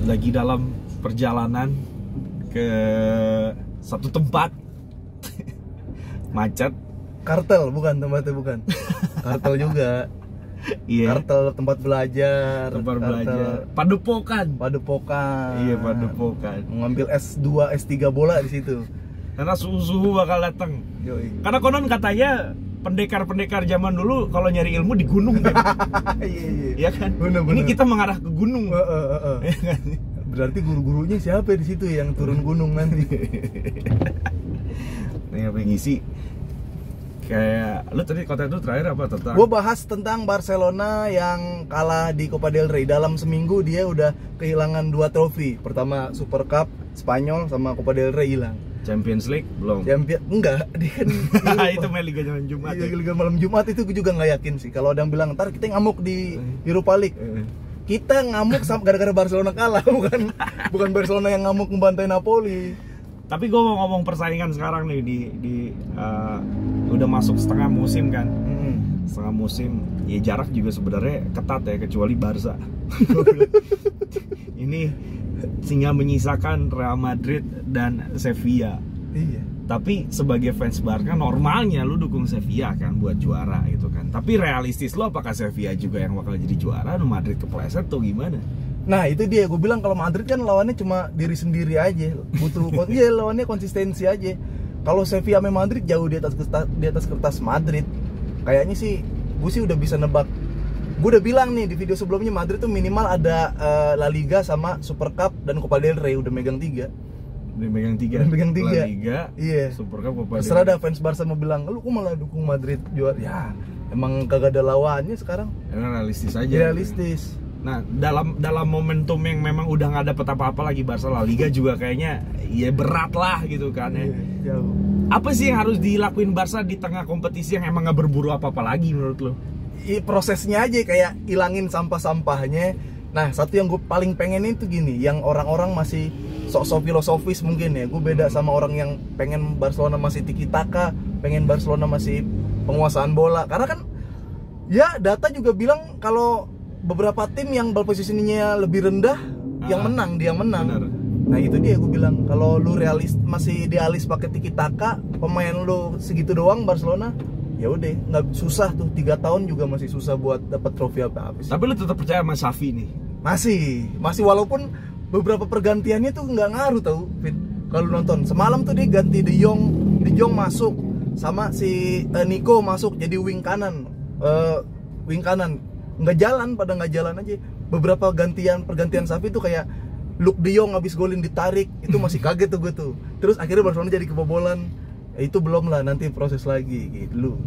lagi dalam perjalanan ke satu tempat macet. Kartel bukan tempatnya, bukan. Kartel juga. Iya. Kartel tempat belajar. Tempat belajar. Padepokan. Padepokan. Iya, padepokan. Mengambil S2, S3 bola di situ. Karena suhu bakal datang. Yoi. Karena konon katanya pendekar-pendekar zaman dulu kalau nyari ilmu di gunung kan. Iya kan? Bener. Ini kita mengarah ke gunung. Iya kan? Berarti guru-gurunya siapa di situ yang turun gunung nanti? Nih apa ngisi? Kayak lu tadi konten itu terakhir apa tentang? Gue bahas tentang Barcelona yang kalah di Copa del Rey. Dalam seminggu dia udah kehilangan 2 trofi. Pertama Super Cup Spanyol sama Copa del Rey hilang. Champions League belum? Champion enggak, dia kan Itu main Liga Malam Jumat. Iya, Liga Malam Jumat itu gue juga nggak yakin sih. Kalau ada yang bilang ntar kita ngamuk di Europa League. Kita ngamuk gara-gara Barcelona kalah, bukan Barcelona yang ngamuk membantai Napoli. Tapi gue mau ngomong persaingan sekarang nih udah masuk setengah musim kan. Setengah musim, ya jarak juga sebenarnya ketat ya, kecuali Barca. Ini tinggal menyisakan Real Madrid dan Sevilla. Iya. Tapi sebagai fans Barca normalnya lu dukung Sevilla kan buat juara gitu kan. Tapi realistis lo apakah Sevilla juga yang bakal jadi juara, Madrid kepleset atau gimana? Nah itu dia, gue bilang kalau Madrid kan lawannya cuma diri sendiri aja, butuh iya lawannya konsistensi aja. Kalau Sevilla sama Madrid jauh di atas kertas Madrid. Kayaknya sih, gue sih udah bisa nebak. Gue udah bilang nih di video sebelumnya Madrid tuh minimal ada La Liga sama Super Cup dan Copa del Rey, udah megang 3. Udah megang 3. La Liga, iya. Super Cup, Copa del Rey. Terserah ada fans Barca mau bilang, lu kok malah dukung Madrid juara? Ya, emang kagak ada lawannya sekarang. Emang realistis aja. Realistis. Nah, dalam momentum yang memang udah nggak dapet apa-apa lagi Barca, La Liga juga kayaknya ya berat lah gitu kan ya. Jauh. Apa sih yang harus dilakuin Barca di tengah kompetisi yang emang nggak berburu apa-apa lagi menurut lo? Prosesnya aja kayak ilangin sampah-sampahnya. Nah, satu yang gue paling pengen itu gini, yang orang-orang masih sok-sok filosofis mungkin ya. Gue beda sama orang yang pengen Barcelona masih tiki taka, pengen Barcelona masih penguasaan bola. Karena kan ya data juga bilang kalau beberapa tim yang ball positioningnya lebih rendah yang menang, dia menang. Bener. Nah itu dia gue bilang, kalau lu masih idealis pakai tiki taka, pemain lu segitu doang Barcelona, ya udah nggak susah tuh, 3 tahun juga masih susah buat dapat trofi apa-apa sih. Tapi lu tetap percaya sama Xavi nih? Masih walaupun beberapa pergantiannya tuh nggak ngaruh tau, Fit. Kalau nonton semalam tuh dia ganti De Jong masuk sama si Nico masuk jadi wing kanan, nggak jalan aja. Beberapa pergantian Xavi tuh kayak Luke De Jong habis golin ditarik, itu masih kaget tuh gue tuh. Terus akhirnya Barcelona jadi kebobolan. Itu belum lah, nanti proses lagi gitu.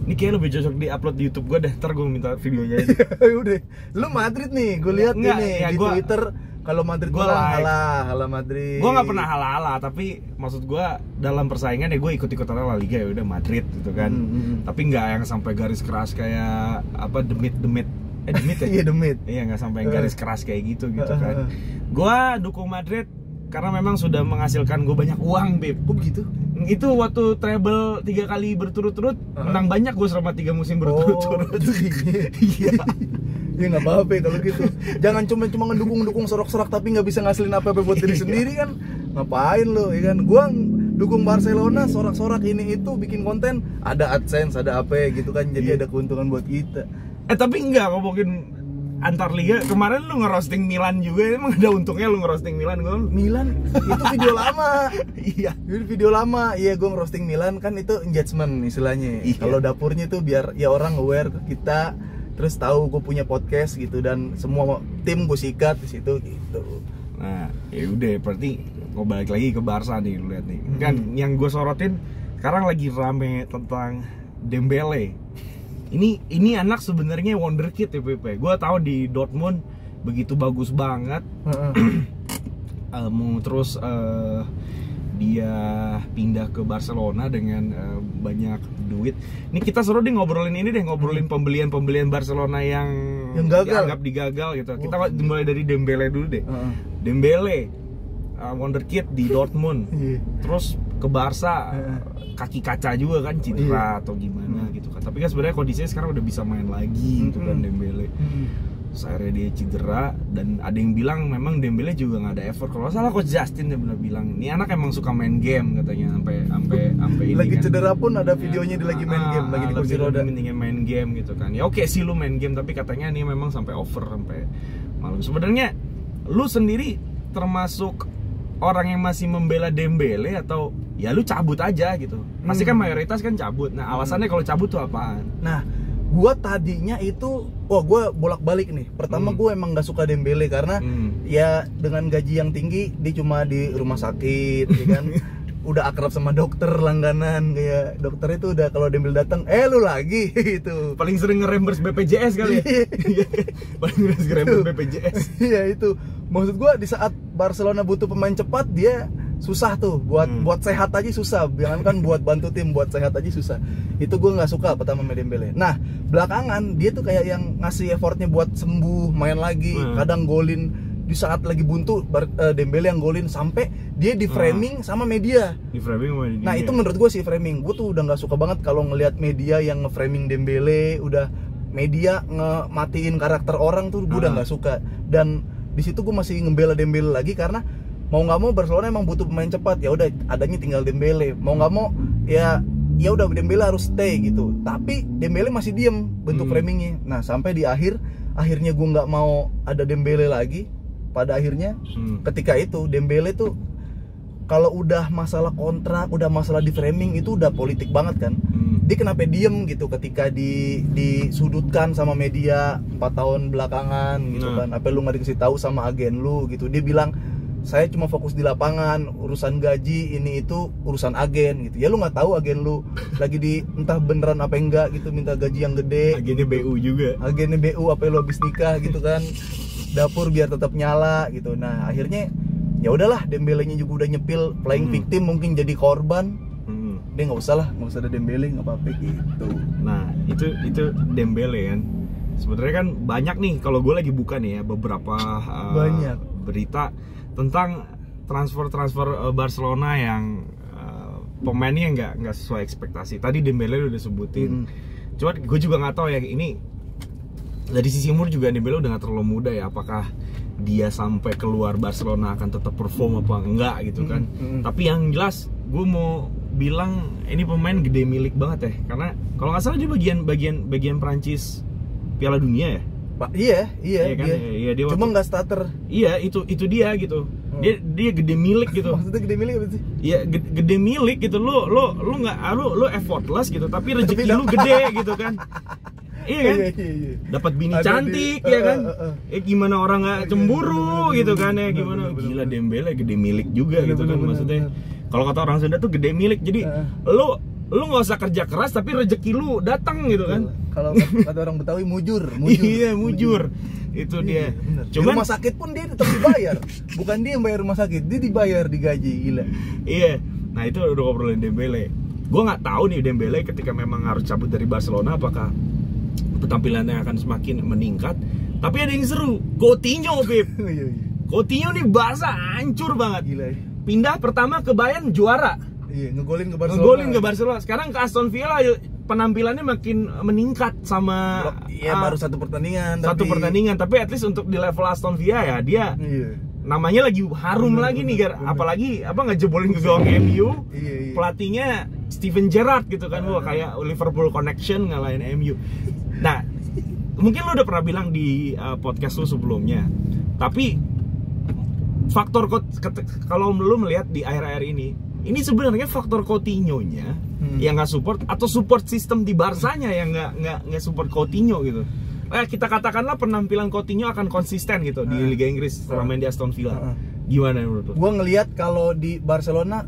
Ini kayaknya lebih cocok di upload di YouTube gue deh, ntar gue minta videonya ini. Udah, lu Madrid nih, gue lihat ini ya, di Twitter kalau Madrid gua menang halah Madrid. Gue nggak pernah halah, tapi maksud gue dalam persaingan ya gue ikut-ikutan La Liga ya udah Madrid gitu kan. Tapi nggak yang sampai garis keras kayak apa demit ya? Iya demit. Iya, nggak sampai garis keras kayak gitu kan. Gue dukung Madrid karena memang sudah menghasilkan gue banyak uang, Beb. Kok begitu? Itu waktu treble 3 kali berturut-turut, menang banyak gue selama 3 musim berturut-turut. Iya. Ya nggak apa-apa kalau gitu. Jangan cuma ngedukung sorak-sorak tapi nggak bisa ngasilin apa-apa buat diri sendiri kan. Ngapain lo, ya kan? Gua dukung Barcelona, sorak-sorak ini itu, bikin konten, ada AdSense, ada apa gitu kan. Jadi ada keuntungan buat kita. Tapi enggak ngomongin antar liga, kemarin lu ngerosting Milan juga, emang ada untungnya lu ngerosting Milan gue? Milan itu video lama. Iya, itu video lama. Iya, gue ngerosting Milan kan itu engagement istilahnya. Iya. Kalau dapurnya tuh biar ya orang aware ke kita, terus tahu gue punya podcast gitu, dan semua tim gue sikat di situ gitu. Nah, ya udah, berarti gue balik lagi ke Barca nih, lu lihat nih. Kan yang gue sorotin sekarang lagi rame tentang Dembele. Ini anak sebenarnya wonderkid ya, Pepe. Gue tahu di Dortmund begitu bagus banget. Terus dia pindah ke Barcelona dengan banyak duit. Ini kita seru deh ngobrolin pembelian Barcelona yang gagal, dianggap digagal gitu. Kita mulai dari Dembele dulu deh. Dembele wonderkid di Dortmund. Terus ke Barca kaki kaca juga kan, cedera atau gimana gitu kan. Tapi kan sebenarnya kondisinya sekarang udah bisa main lagi gitu kan Dembele. Terus akhirnya dia cedera, dan ada yang bilang memang Dembele juga nggak ada effort. Kalau nggak salah Coach Justin dia benar bilang, ini anak emang suka main game katanya sampai ini Lagi kan. cedera pun ada videonya dia lagi main game, lagi di kursi roda. Mendingan main game gitu kan. Ya oke sih lu main game, tapi katanya ini memang sampai over sampai malam. Sebenarnya lu sendiri termasuk orang yang masih membela Dembele atau ya lu cabut aja gitu? Pasti kan mayoritas kan cabut. Nah alasannya kalau cabut tuh apaan? Nah, gua tadinya itu, gua bolak-balik nih. Pertama gua emang nggak suka Dembele karena ya dengan gaji yang tinggi dia cuma di rumah sakit, ya kan. Udah akrab sama dokter langganan, kayak dokter itu udah kalau Dembele datang, lu lagi gitu. Paling sering nge-reimburse BPJS kali ya. Paling sering nge-reimburse BPJS. Iya itu. Maksud gua di saat Barcelona butuh pemain cepat, dia susah tuh buat sehat aja susah. Jangankan buat bantu tim, buat sehat aja susah. Itu gua nggak suka pertama sama Dembele. Nah, belakangan dia tuh kayak yang ngasih effortnya buat sembuh, main lagi, kadang golin. Di saat lagi buntu, Dembele yang golin, sampai dia di framing sama media. Di framing sama media. Nah, itu menurut gue sih framing. Gue tuh udah nggak suka banget kalau ngelihat media yang nge-framing Dembele, udah media ngematiin karakter orang tuh gue udah nggak suka. Dan di situ gue masih ngebela Dembele lagi karena mau nggak mau Barcelona emang butuh pemain cepat. Ya udah, adanya tinggal Dembele. Mau nggak mau ya udah Dembele harus stay gitu. Tapi Dembele masih diem bentuk framingnya. Nah, sampai di akhirnya gue nggak mau ada Dembele lagi. Pada akhirnya ketika itu Dembele tuh kalau udah masalah kontrak, udah masalah di framing itu udah politik banget kan. Dia kenapa diem gitu ketika disudutkan sama media 4 tahun belakangan gitu kan. Apa lu nggak dikasih tahu sama agen lu gitu. Dia bilang, saya cuma fokus di lapangan, urusan gaji ini itu urusan agen gitu. Ya lu nggak tahu agen lu lagi di entah beneran apa enggak gitu, minta gaji yang gede. Agennya BU juga. Agennya BU, apa lu habis nikah gitu kan. Dapur biar tetap nyala gitu. Nah, akhirnya ya udahlah, Dembele-nya juga udah nyepil playing victim, mungkin jadi korban. Dia nggak usah ada Dembele, nggak apa-apa gitu. Nah, itu Dembele kan. Sebenarnya kan banyak nih, kalau gue lagi buka nih ya beberapa banyak berita tentang transfer Barcelona yang pemainnya nggak sesuai ekspektasi. Tadi Dembele udah sebutin. Cuma gue juga nggak tahu ya, ini dari sisi umur juga Dembele udah nggak terlalu muda ya. Apakah dia sampai keluar Barcelona akan tetap perform apa enggak gitu kan? Tapi yang jelas gue mau bilang ini pemain gede milik banget ya. Karena kalau nggak salah dia bagian Prancis Piala Dunia ya. Iya kan? Iya, dia cuma nggak starter. Iya, itu dia gitu. Dia gede milik gitu. Maksudnya gede milik apa sih? Iya, gede milik gitu. Lu effortless gitu, tapi rezeki lu gede gitu kan. Iya kan? Iya. Dapat bini cantik ya kan? Gimana orang nggak cemburu gitu kan ya? Gimana? Gila, Dembele gede milik juga gitu kan maksudnya. Kalau kata orang Sunda tuh gede milik. Jadi lu nggak usah kerja keras tapi rezeki lu datang gitu kan. Kalau kata orang Betawi mujur. Iya, mujur. Itu dia. Cuman rumah sakit pun dia tetap dibayar. Bukan dia yang bayar rumah sakit, dia dibayar, digaji, gila. Iya. Nah, itu udah ngobrolin Dembele. Gue nggak tahu nih Dembele ketika memang harus cabut dari Barcelona apakah penampilannya akan semakin meningkat. Tapi ada yang seru, Coutinho, Bib. Coutinho nih Barca hancur banget. Gila. Pindah pertama ke Bayern juara. Iya, ngegolin ke Barcelona. Sekarang ke Aston Villa penampilannya makin meningkat sama baru satu pertandingan. Tapi at least untuk di level Aston Villa ya dia namanya lagi harum lagi nih, apalagi ngejebolin ke gawang MU. Pelatihnya Steven Gerrard gitu kan, kayak Liverpool connection ngalahin MU. Nah, mungkin lo udah pernah bilang di podcast lo sebelumnya, tapi faktor kalau lo melihat di akhir-akhir ini sebenarnya faktor Coutinho-nya yang nggak support atau support sistem di Barsanya yang nggak support Coutinho gitu. Kita katakanlah penampilan Coutinho akan konsisten gitu di Liga Inggris setelah main di Aston Villa. Gimana menurut lo? Gua ngelihat kalau di Barcelona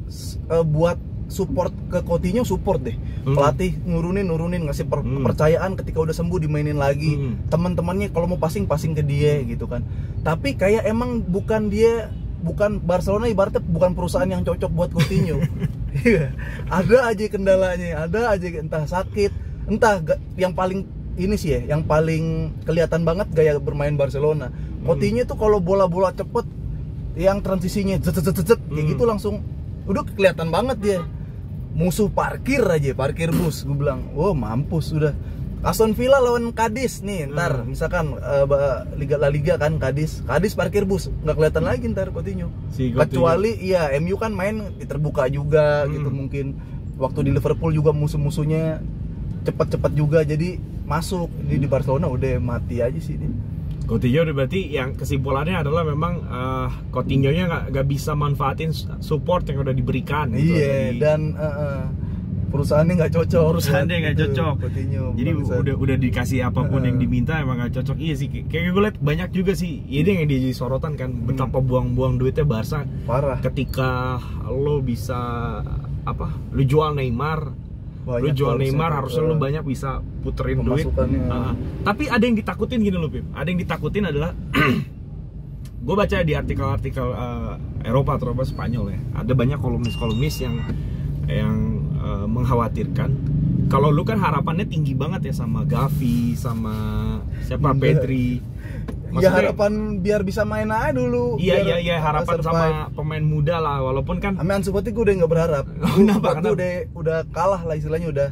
buat support ke Coutinho, support deh. Pelatih nurunin ngasih kepercayaan, ketika udah sembuh dimainin lagi. Teman-temannya kalau mau passing ke dia gitu kan. Tapi kayak emang bukan Barcelona ibaratnya bukan perusahaan yang cocok buat Coutinho. Ada aja kendalanya, ada aja entah sakit, entah yang paling ini sih ya, yang paling kelihatan banget gaya bermain Barcelona. Coutinho tuh kalau bola-bola cepet yang transisinya kayak gitu langsung udah kelihatan banget dia. Musuh parkir bus, gue bilang, mampus udah. Aston Villa lawan Cadiz nih ntar misalkan La Liga kan Cadiz parkir bus nggak kelihatan lagi ntar Coutinho. Kecuali iya MU kan main terbuka juga gitu, mungkin waktu di Liverpool juga musuh-musuhnya cepat-cepat juga jadi masuk. Di Barcelona udah mati aja sih ini. Coutinho berarti yang kesimpulannya adalah memang Coutinho-nya nggak bisa manfaatin support yang udah diberikan gitu. Iya dan perusahaannya nggak cocok. Coutinho, jadi udah dikasih apapun yang diminta emang nggak cocok. Iya sih, kayak gue liat banyak juga sih. Ini yang jadi sorotan kan, betapa buang-buang duitnya Barca. Parah. Ketika lo bisa lu jual Neymar, harusnya lo banyak bisa puterin duit. Tapi ada yang ditakutin gini lo Pip. Ada yang ditakutin adalah gue baca di artikel-artikel Eropa terutama Spanyol ya. Ada banyak kolumnis yang mengkhawatirkan kalau lu kan harapannya tinggi banget ya sama Gavi, sama siapa Pedri. Ya harapan biar bisa main aja dulu. Iya harapan sama pemain muda lah, walaupun kan Ame Ansu Fati gue udah nggak berharap. Kenapa? Udah kalah lah istilahnya udah.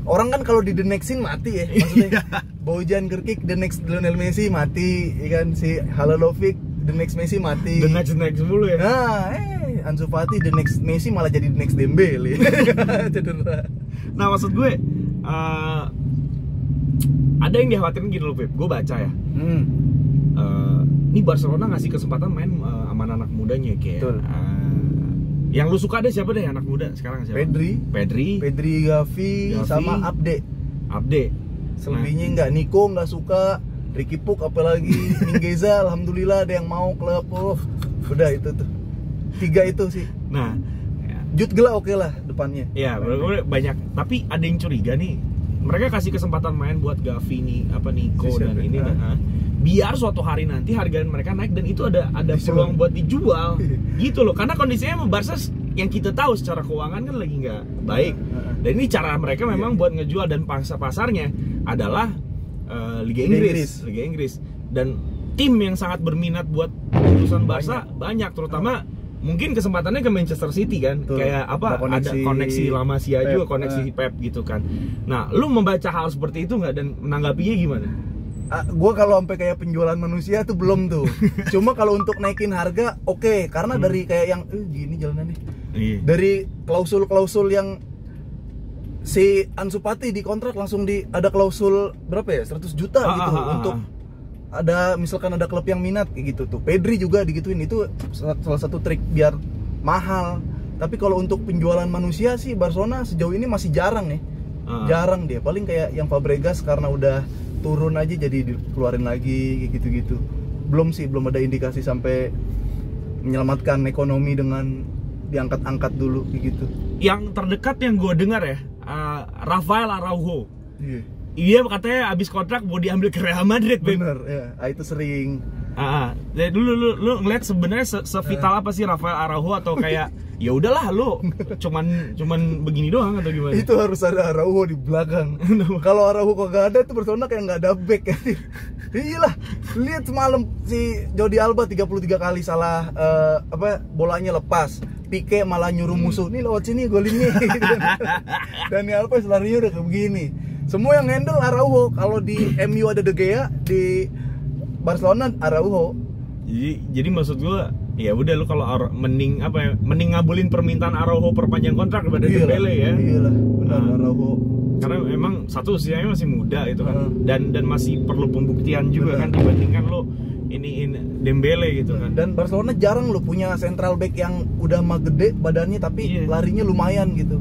Orang kan kalau di the next scene mati ya, maksudnya Bojan Krkić the next Lionel Messi mati, ya kan si Halalovic the next Messi mati. The next mulu ya. Nah, Ansu Fati the next Messi malah jadi the next Dembele. Cedera. Nah, maksud gue ada yang dikhawatirkan gini loh, Pep. Gue baca ya. Ini Barcelona ngasih kesempatan main sama anak mudanya kayak. Yang lu suka deh siapa deh anak muda sekarang siapa? Pedri, Gavi sama Abde. Selebihnya nggak, Nico nggak suka, Ricky Puig apalagi, Mingueza alhamdulillah ada yang mau klub. Udah itu tuh. 3 itu sih. Nah, Jude Gela oke lah depannya. Iya, banyak. Tapi ada yang curiga nih. Mereka kasih kesempatan main buat Gavi nih, Nico dan ini biar suatu hari nanti harga mereka naik dan itu ada peluang buat dijual gitu loh, karena kondisinya Barca yang kita tahu secara keuangan kan lagi nggak baik dan ini cara mereka memang buat ngejual dan pasarnya adalah Liga Inggris dan tim yang sangat berminat buat urusan Barca banyak terutama mungkin kesempatannya ke Manchester City kan. Kayak ada koneksi La Masia juga, koneksi Pep gitu kan. Nah, lu membaca hal seperti itu nggak dan menanggapinya gimana? Gue kalau sampai kayak penjualan manusia tuh belum tuh. Cuma kalau untuk naikin harga oke, karena dari kayak yang gini jalanannya. Dari klausul-klausul yang si Ansu Fati di kontrak langsung ada klausul berapa ya? 100 juta gitu untuk ada misalkan ada klub yang minat kayak gitu tuh. Pedri juga digituin, itu salah satu trik biar mahal. Tapi kalau untuk penjualan manusia sih Barcelona sejauh ini masih jarang nih. Jarang dia. Paling kayak yang Fabregas karena udah turun aja jadi dikeluarin lagi gitu-gitu. Belum ada indikasi sampai menyelamatkan ekonomi dengan diangkat-angkat dulu gitu. Yang terdekat yang gue dengar ya, Rafael Araujo. Iya katanya abis kontrak mau diambil ke Real Madrid. Bener ya, itu sering. Jadi dulu lu ngeliat sebenarnya sevital apa sih Rafael Araujo atau kayak ya udahlah lu cuman begini doang atau gimana? Itu harus ada Araujo di belakang. Kalau Araujo kok gak ada tuh Barcelona kayak nggak ada back. Iyalah, lihat semalam si Jordi Alba 33 kali salah bolanya lepas. Pique malah nyuruh musuh, nih lewat sini golin nih. Dani Alves larinya udah kayak begini. Semua yang handle Araujo. Kalau di MU ada De Gea, di Barcelona Araujo. Jadi maksud gua ya udah lu kalau mending ngabulin permintaan Araujo perpanjang kontrak daripada Dembele ya. Iyalah, benar Araujo. Karena memang satu usianya masih muda itu kan. Dan masih perlu pembuktian juga kan dibandingkan lo ini Dembele gitu kan. Dan Barcelona jarang lo punya central back yang udah mah gede badannya tapi larinya lumayan gitu.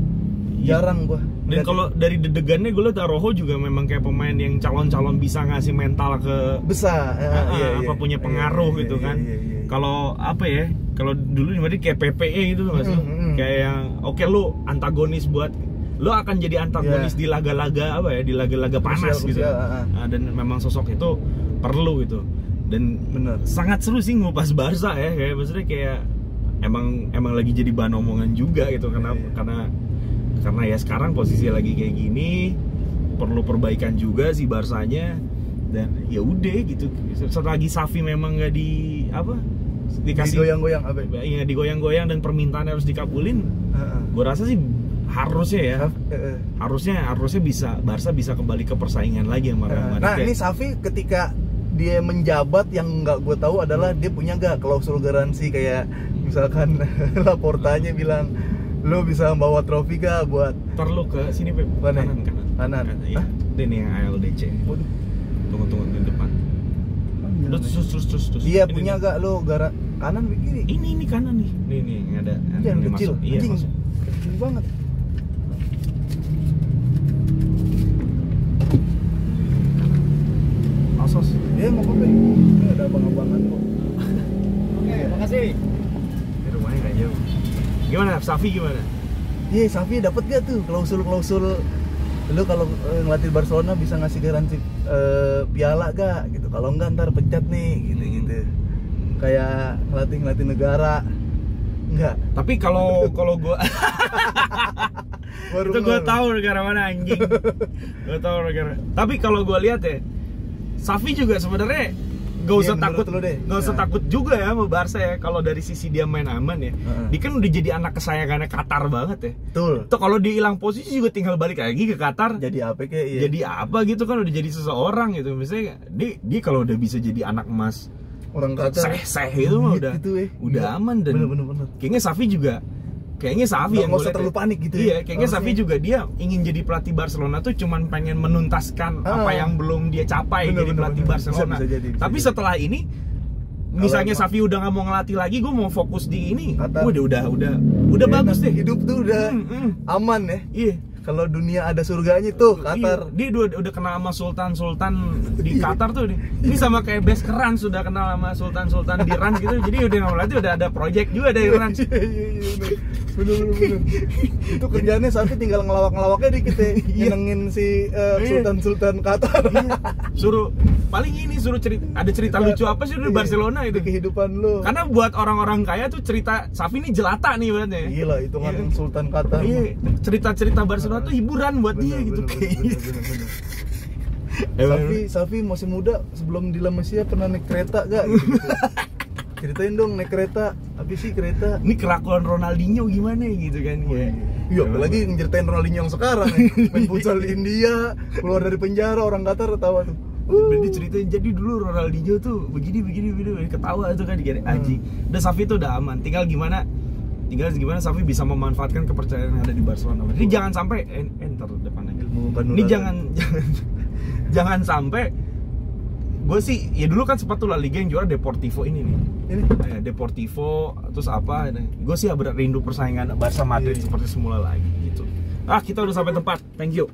Jarang gua. Dan kalau dari dedegannya gue liat Araujo juga memang kayak pemain yang calon-calon bisa ngasih mental ke besar, punya pengaruh gitu kan. Kalau kalau dulu di Madrid kayak PPE gitu nggak sih? Kayak yang lu antagonis buat lo akan jadi antagonis di laga-laga di laga-laga panas gitu. Dan memang sosok itu perlu gitu. Dan sangat seru sih ngupas Barca ya, kayak maksudnya kayak emang lagi jadi bahan omongan juga gitu karena ya sekarang posisi lagi kayak gini perlu perbaikan juga si Barsanya dan ya udah gitu. Selagi Xavi memang nggak dikasih digoyang-goyang digoyang-goyang dan permintaannya harus dikabulin, gue rasa sih harusnya ya. Harusnya bisa Barca bisa kembali ke persaingan lagi sama Real Madrid. Nah, ini Xavi ketika dia menjabat, yang nggak gue tahu adalah dia punya nggak klausul garansi kayak misalkan Laportanya bilang lo bisa bawa trofi gak buat Ntar lu ke sini Pep. Kanan. Iya. Ini yang ALDC. Tunggu di depan. Terus. Iya, punya gak lo kanan kiri? Ini kanan nih. Nih yang ada yang kecil. Masuk. Iya, masuk. Kecil banget. Asos. Iya, mau apa? Ini ada abang-abangan kok. Oke, makasih. Di rumahnya gak jauh. Gimana, Xavi gimana? Iya, Xavi dapat gak tuh klausul lu kalau ngelatih Barcelona bisa ngasih garansi piala gak gitu? Kalau enggak ntar pecat nih gitu. Kayak ngelatih negara. Enggak. Tapi kalau gua itu gua tahu negara mana anjing. Gua tahu negara. Tapi kalau gua lihat ya, Xavi juga sebenarnya gak usah takut juga ya sama Barca ya. Kalau dari sisi dia main aman ya, dia kan udah jadi anak kesayangannya Qatar banget ya. Betul. Tuh kalau dia hilang posisi juga tinggal balik lagi ke Qatar. Jadi apa kayak iya. Jadi apa gitu kan, udah jadi seseorang gitu. Misalnya dia kalau udah bisa jadi anak emas orang Qatar, seh itu mah udah aman. Dan bener. kayaknya Xavi yang nggak usah terlalu panik gitu. Iya, kayaknya Xavi juga dia ingin jadi pelatih Barcelona tuh cuman pengen menuntaskan apa yang belum dia capai jadi pelatih Barcelona. Bisa jadi. Tapi setelah ini misalnya Xavi udah nggak mau ngelatih lagi, gue mau fokus di ini. Udah bagus deh. Hidup tuh udah aman ya. Iya. Kalau dunia ada surganya tuh Qatar. Dia udah kenal sama sultan di Qatar tuh. Ini sama kayak Beskeran sudah kenal sama sultan di Iran gitu. Jadi udah berarti udah ada project juga dari Iran. Iya. Bener. Itu kerjaannya Xavi tinggal ngelawak-ngelawaknya dikit ya. Nyenengin si sultan Qatar. Suruh ada cerita lucu apa sih di Barcelona itu kehidupan lu. Karena buat orang-orang kaya tuh cerita Xavi ini jelata nih berarti. Gila, itu kan sultan Qatar. Iya, cerita Barcelona tuh hiburan buat dia gitu kayaknya. Xavi masih muda, sebelum di La Masia pernah naik kereta gak? Gitu. Ceritain dong naik kereta, apa sih kereta? Ini kelakuan Ronaldinho gimana gitu kan ya. Iya, apalagi ngeritain Ronaldinho yang sekarang ya. Main futsal di India, keluar dari penjara, orang Qatar ketawa tuh. Berarti ceritain jadi dulu Ronaldinho tuh begini ketawa tuh kan dikira anjing. Udah Xavi tuh udah aman, tinggal gimana Xavi bisa memanfaatkan kepercayaan yang ada di Barcelona. Jadi jangan sampai ntar depan lagi. Ini jangan sampai. Gue sih ya dulu kan sempat tuh La Liga yang juara Deportivo ini nih. Deportivo terus apa? Gue sih rindu persaingan Barca Madrid seperti semula lagi gitu. Kita udah sampai tempat. Thank you.